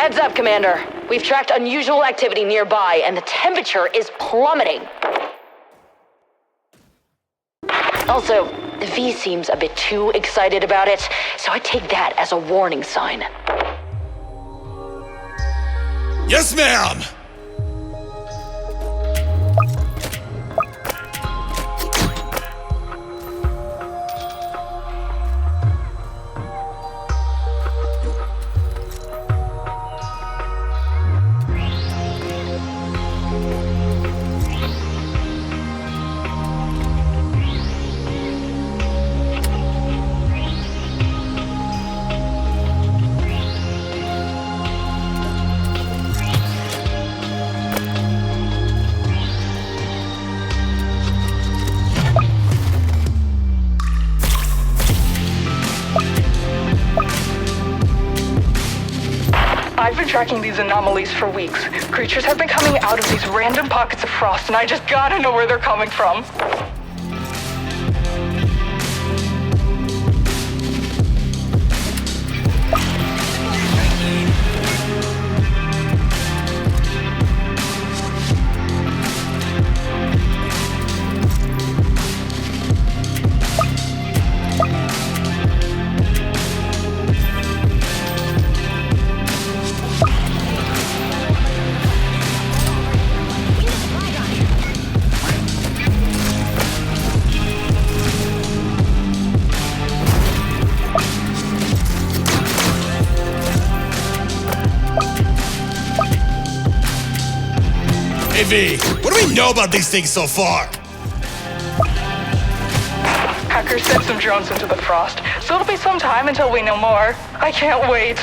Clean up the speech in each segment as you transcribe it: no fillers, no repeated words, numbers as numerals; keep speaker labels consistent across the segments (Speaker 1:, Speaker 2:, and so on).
Speaker 1: Heads up, Commander. We've tracked unusual activity nearby, and the temperature is plummeting. Also, the V seems a bit too excited about it, so I take that as a warning sign.
Speaker 2: Yes, ma'am!
Speaker 3: I've been tracking these anomalies for weeks. Creatures have been coming out of these random pockets of frost, and I just gotta know where they're coming from.
Speaker 2: Hey V, what do we know about these things so far?
Speaker 3: Hackers sent some drones into the frost, so it'll be some time until we know more. I can't wait.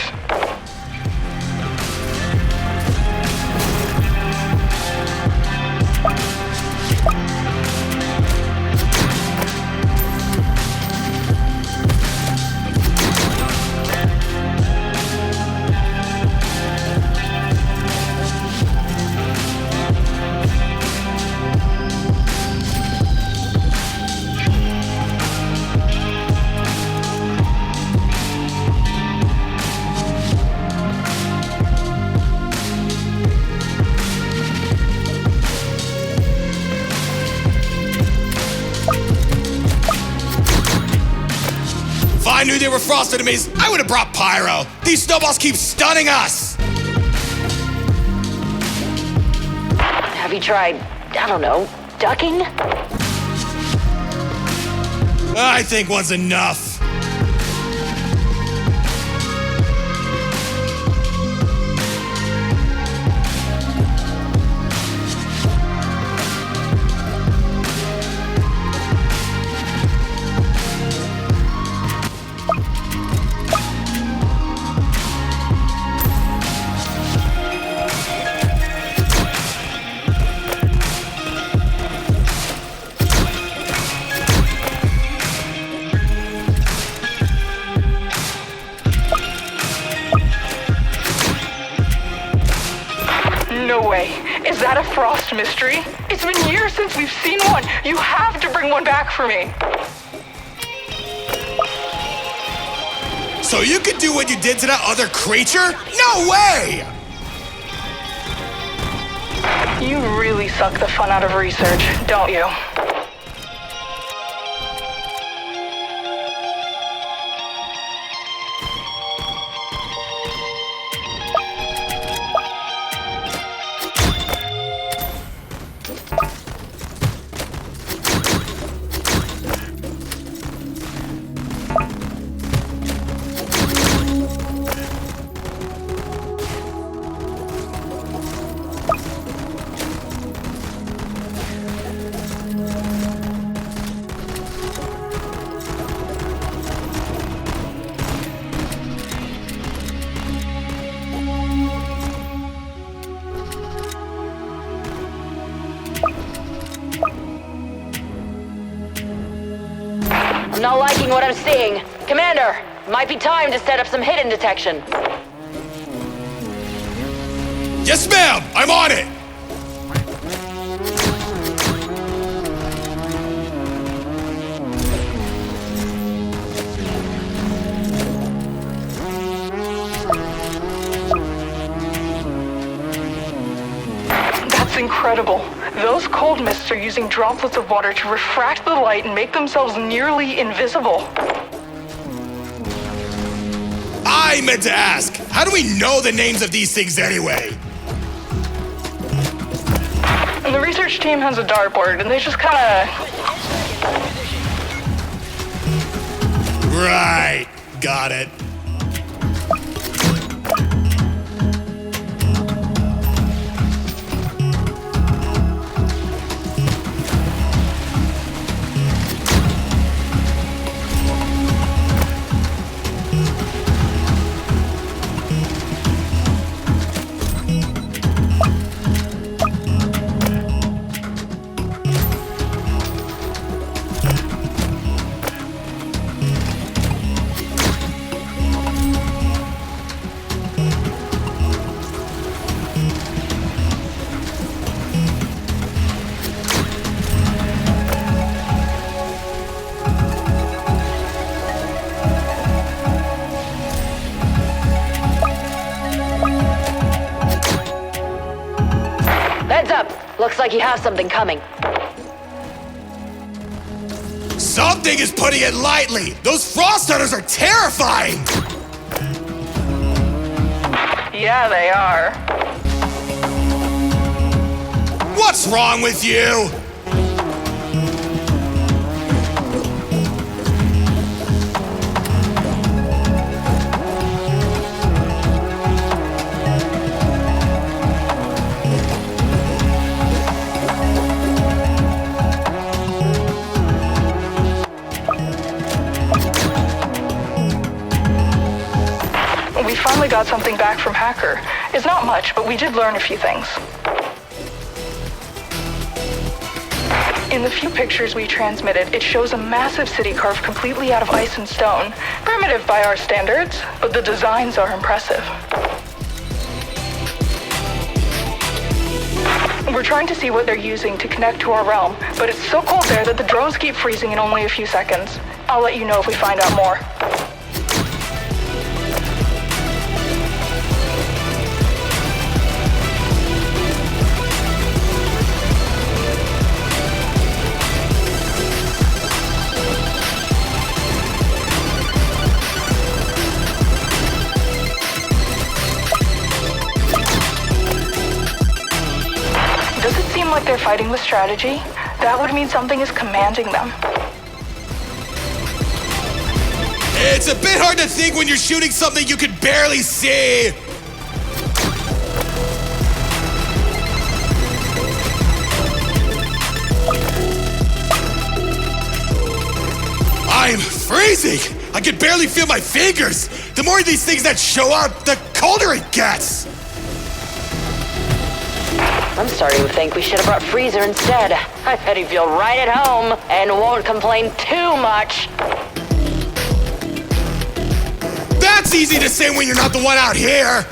Speaker 2: If I knew they were frost enemies, I would have brought pyro. These snowballs keep stunning us.
Speaker 1: Have you tried, I don't know, ducking?
Speaker 2: I think one's enough.
Speaker 3: No way. Is that a frost mystery? It's been years since we've seen one. You have to bring one back for me.
Speaker 2: So you could do what you did to that other creature? No way!
Speaker 3: You really suck the fun out of research, don't you?
Speaker 1: I'm not liking what I'm seeing. Commander, might be time to set up some hidden detection.
Speaker 2: Yes, ma'am! I'm on it!
Speaker 3: incredible. Those cold mists are using droplets of water to refract the light and make themselves nearly invisible.
Speaker 2: I meant to ask, how do we know the names of these things anyway?
Speaker 3: And the research team has a dartboard, and they just kinda...
Speaker 2: Right, got it.
Speaker 1: Heads up. Looks like you have something coming.
Speaker 2: Something is putting it lightly. Those frost hunters are terrifying.
Speaker 3: Yeah, they are.
Speaker 2: What's wrong with you?
Speaker 3: We finally got something back from Hacker. It's not much, but we did learn a few things. In the few pictures we transmitted, it shows a massive city carved completely out of ice and stone. Primitive by our standards, but the designs are impressive. We're trying to see what they're using to connect to our realm, but it's so cold there that the drones keep freezing in only a few seconds. I'll let you know if we find out more. Does it seem like they're fighting with strategy? That would mean something is commanding them.
Speaker 2: It's a bit hard to think when you're shooting something you could barely see. I'm freezing. I can barely feel my fingers. The more of these things that show up, the colder it gets.
Speaker 1: I'm starting to think we should have brought Freezer instead. I bet he'd feel right at home and won't complain too much.
Speaker 2: That's easy to say when you're not the one out here.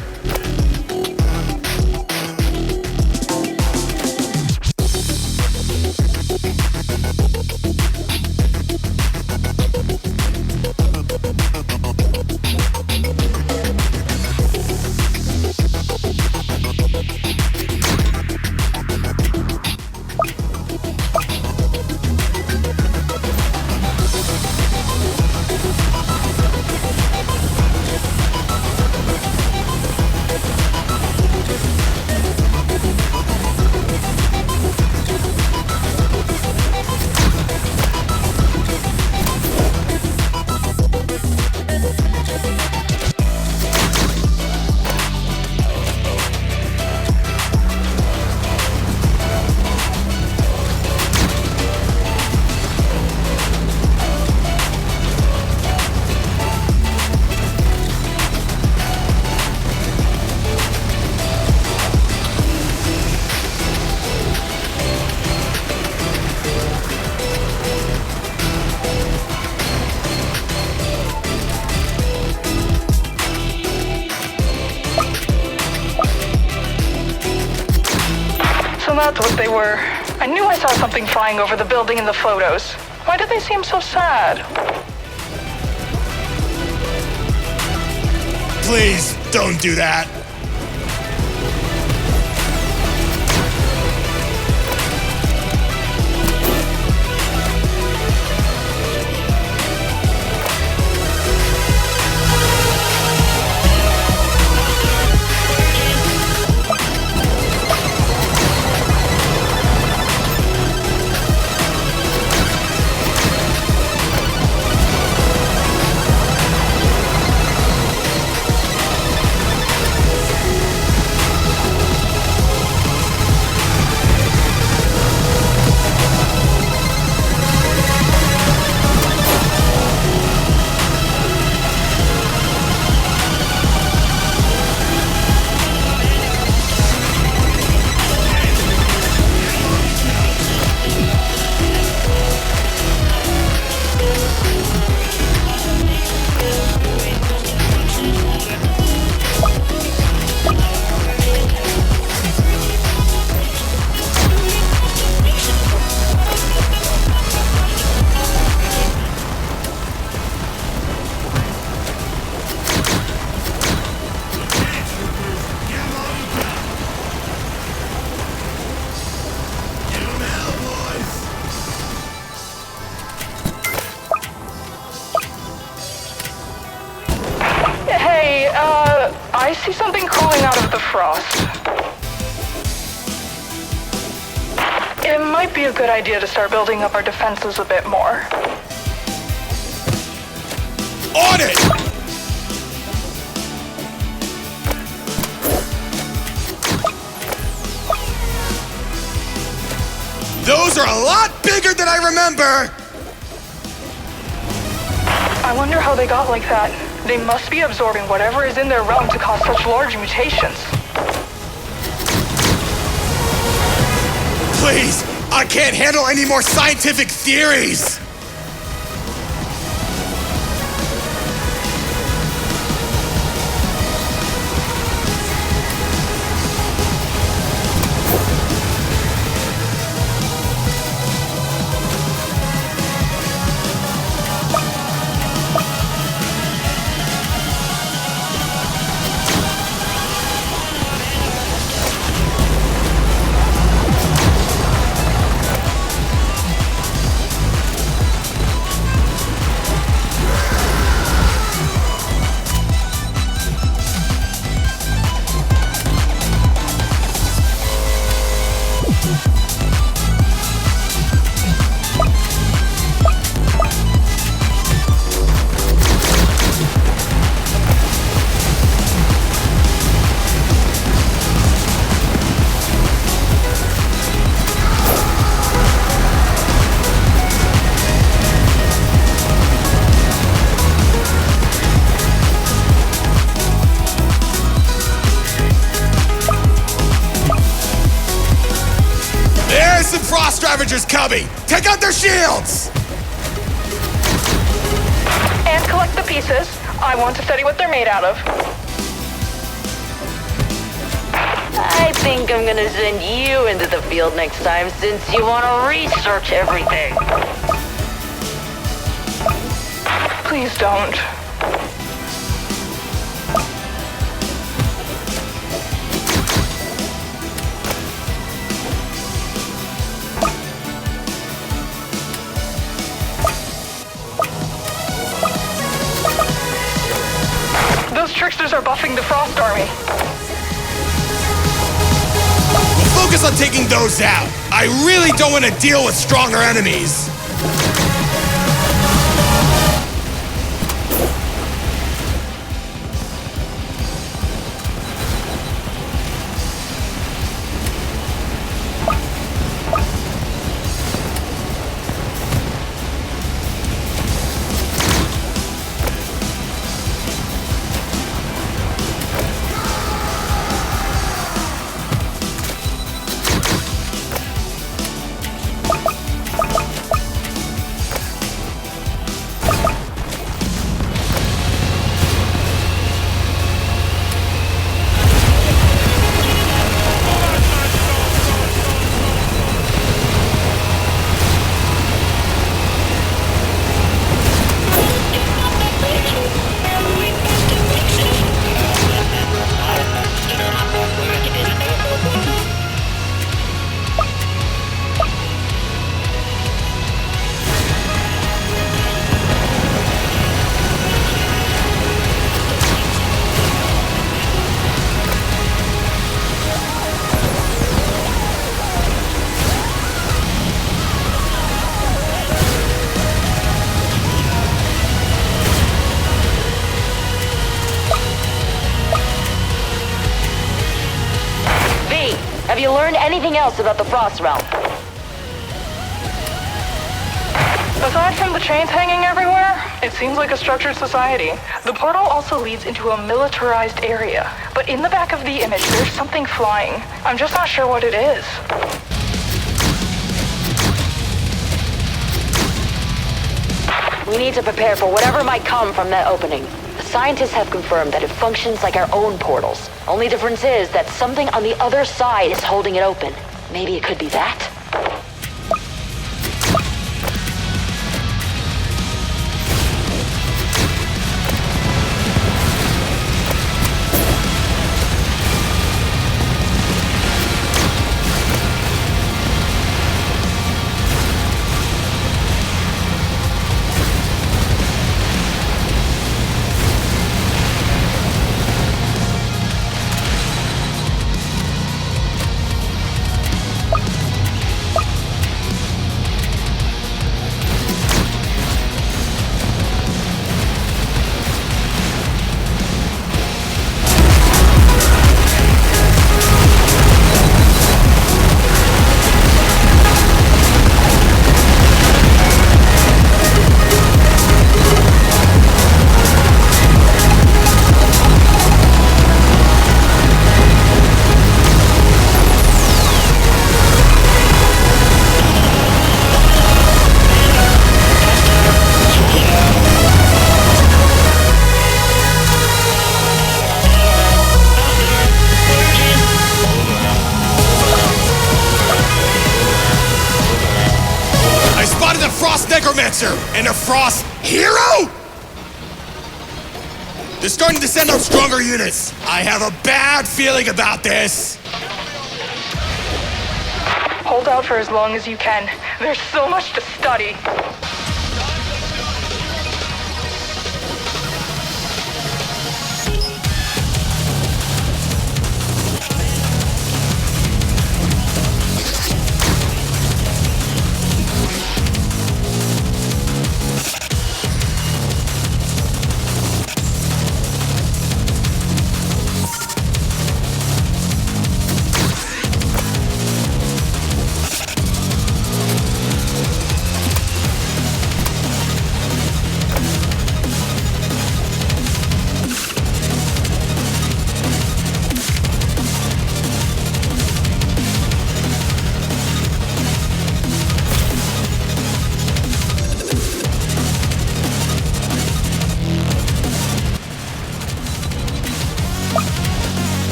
Speaker 3: That's what they were. I knew I saw something flying over the building in the photos. Why did they seem so sad?
Speaker 2: Please, don't do that.
Speaker 3: see something crawling out of the frost. It might be a good idea to start building up our defenses a bit more.
Speaker 2: On it! Those are a lot bigger than I remember!
Speaker 3: I wonder how they got like that. They must be absorbing whatever is in their realm to cause such large mutations.
Speaker 2: Please, I can't handle any more scientific theories! Frost Ravagers coming! Take out their shields!
Speaker 3: And collect the pieces. I want to study what they're made out of.
Speaker 1: I think I'm gonna send you into the field next time since you want to research everything.
Speaker 3: Please don't. Those tricksters are buffing the Frost Army.
Speaker 2: We'll focus on taking those out. I really don't want to deal with stronger enemies.
Speaker 1: Have you learned anything else about the Frost Realm?
Speaker 3: Aside from the chains hanging everywhere, it seems like a structured society. The portal also leads into a militarized area. But in the back of the image, there's something flying. I'm just not sure what it is.
Speaker 1: We need to prepare for whatever might come from that opening. The scientists have confirmed that it functions like our own portals. Only difference is that something on the other side is holding it open. Maybe it could be that?
Speaker 2: Lancer and a Frost hero? They're starting to send out stronger units. I have a bad feeling about this.
Speaker 3: Hold out for as long as you can. There's so much to study.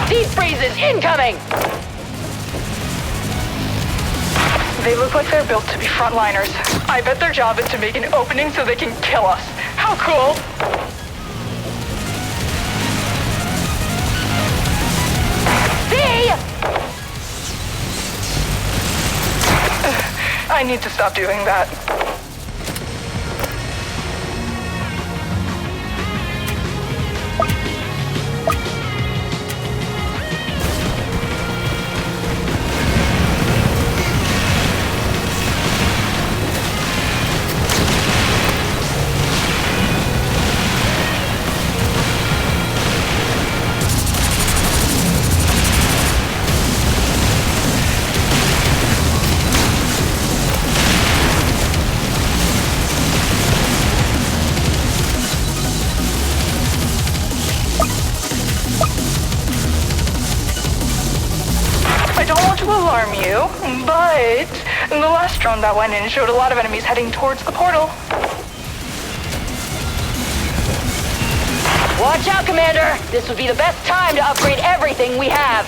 Speaker 1: Deep freezes incoming!
Speaker 3: They look like they're built to be frontliners. I bet their job is to make an opening so they can kill us. How cool!
Speaker 1: See?
Speaker 3: I need to stop doing that. I don't want to alarm you, but the last drone that went in showed a lot of enemies heading towards the portal.
Speaker 1: Watch out, Commander! This would be the best time to upgrade everything we have.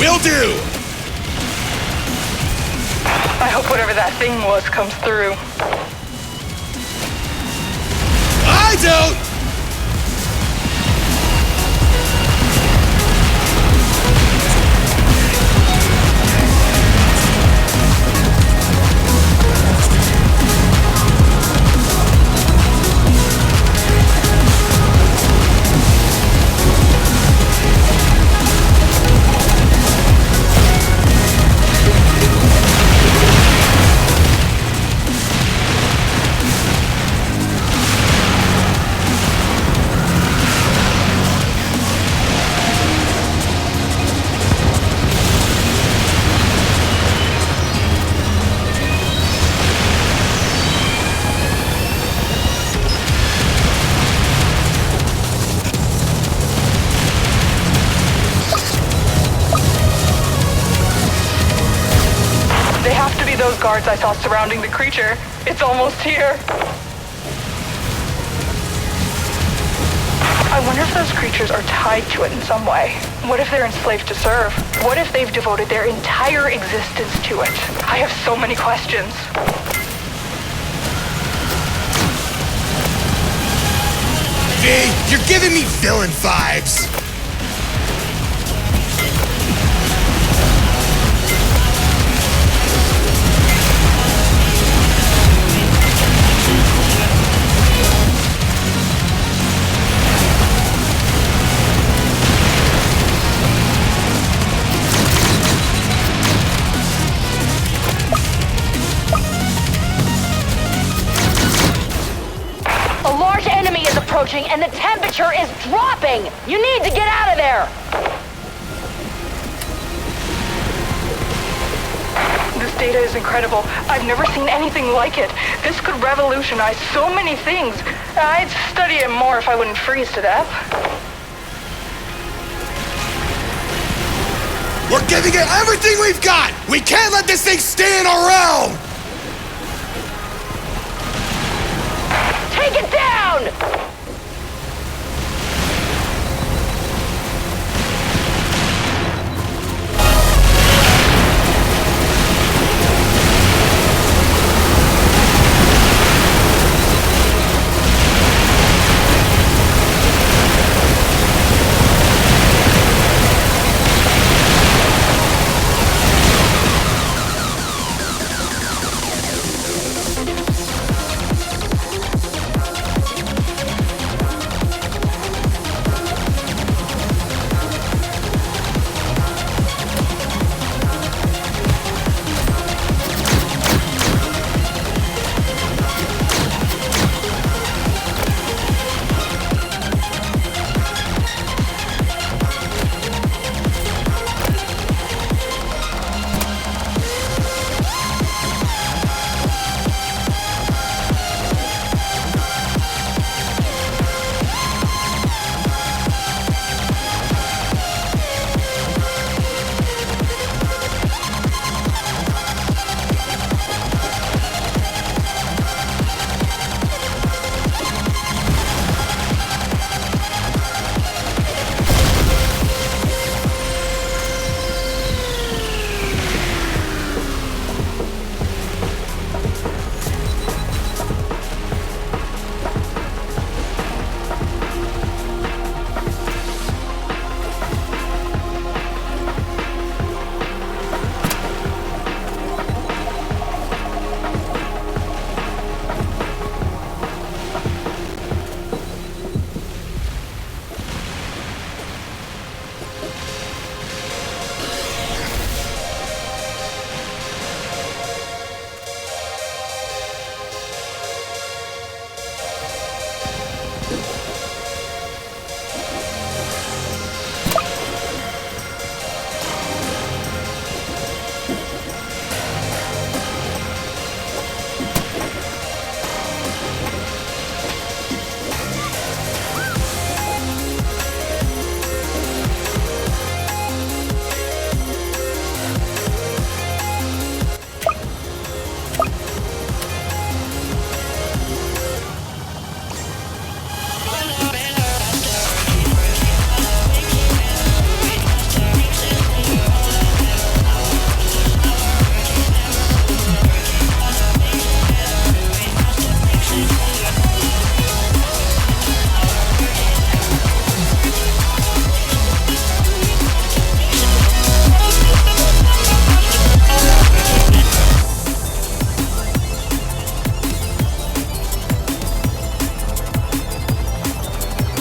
Speaker 2: Will do!
Speaker 3: I hope whatever that thing was comes through.
Speaker 2: I don't!
Speaker 3: They have to be those guards I saw surrounding the creature. It's almost here. I wonder if those creatures are tied to it in some way. What if they're enslaved to serve? What if they've devoted their entire existence to it? I have so many questions.
Speaker 2: V, you're giving me villain vibes.
Speaker 1: A large enemy is approaching and the temperature is dropping! You need to get out of there!
Speaker 3: This data is incredible. I've never seen anything like it. This could revolutionize so many things. I'd study it more if I wouldn't freeze to death.
Speaker 2: We're giving it everything we've got! We can't let this thing stay in our realm!